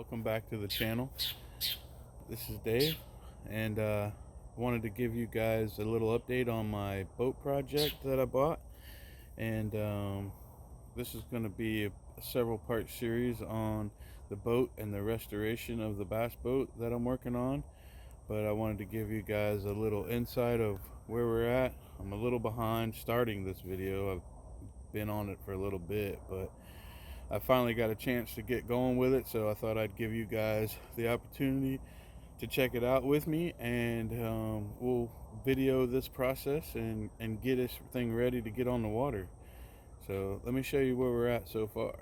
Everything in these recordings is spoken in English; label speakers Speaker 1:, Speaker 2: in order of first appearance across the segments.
Speaker 1: Welcome back to the channel. This is Dave, and wanted to give you guys a little update on my boat project that I bought. And this is going to be a several part series on the boat and the restoration of the bass boat that I'm working on. But I wanted to give you guys a little insight of where we're at. I'm a little behind starting this video. I've been on it for a little bit, but I finally got a chance to get going with it, so I thought I'd give you guys the opportunity to check it out with me, and we'll video this process and get this thing ready to get on the water. So let me show you where we're at so far.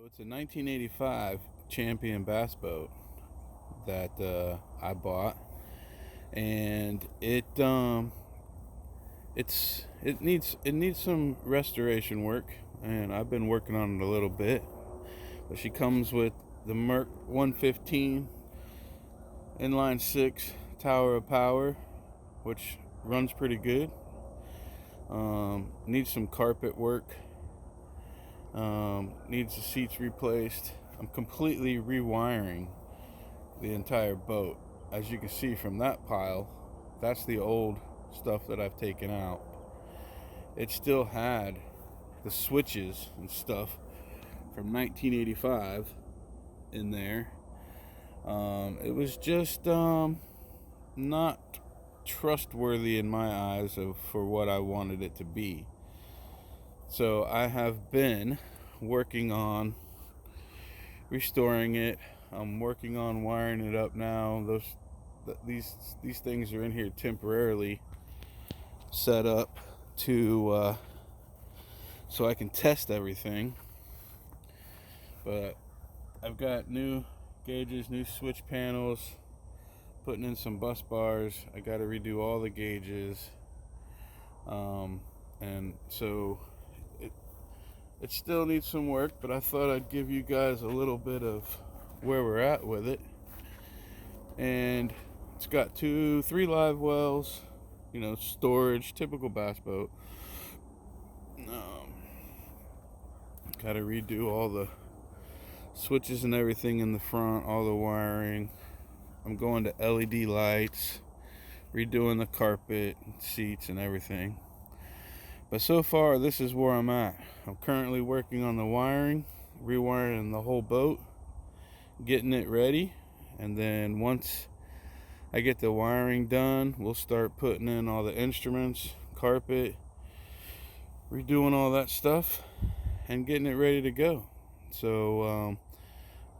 Speaker 1: It's a 1985 Champion bass boat that I bought, and it needs some restoration work, and I've been working on it a little bit. But she comes with the Merc 115 inline 6 tower of power, which runs pretty good. Needs some carpet work. Needs the seats replaced. I'm completely rewiring the entire boat. As you can see from that pile, that's the old stuff that I've taken out. It still had the switches and stuff from 1985 in there. It was just not trustworthy in my eyes for what I wanted it to be. So I have been working on restoring it. I'm working on wiring it up now. These things are in here temporarily set up to so I can test everything. But I've got new gauges, new switch panels, putting in some bus bars. I got to redo all the gauges, and so it still needs some work, but I thought I'd give you guys a little bit of where we're at with it. And it's got 3 live wells, storage, typical bass boat. Got to redo all the switches and everything in the front, all the wiring. I'm going to LED lights, redoing the carpet, seats, and everything. But so far, this is where I'm at. I'm currently working on the wiring, rewiring the whole boat, getting it ready, and then once I get the wiring done, we'll start putting in all the instruments, carpet, redoing all that stuff, and getting it ready to go. So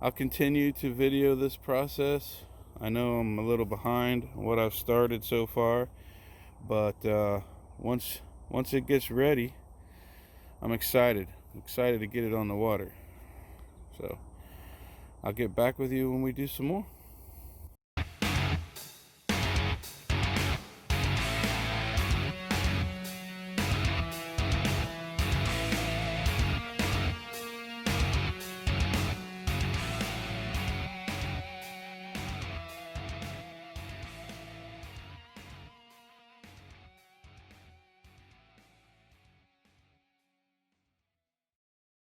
Speaker 1: I'll continue to video this process. I know I'm a little behind what I've started so far, but once it gets ready, I'm excited to get it on the water. So I'll get back with you when we do some more.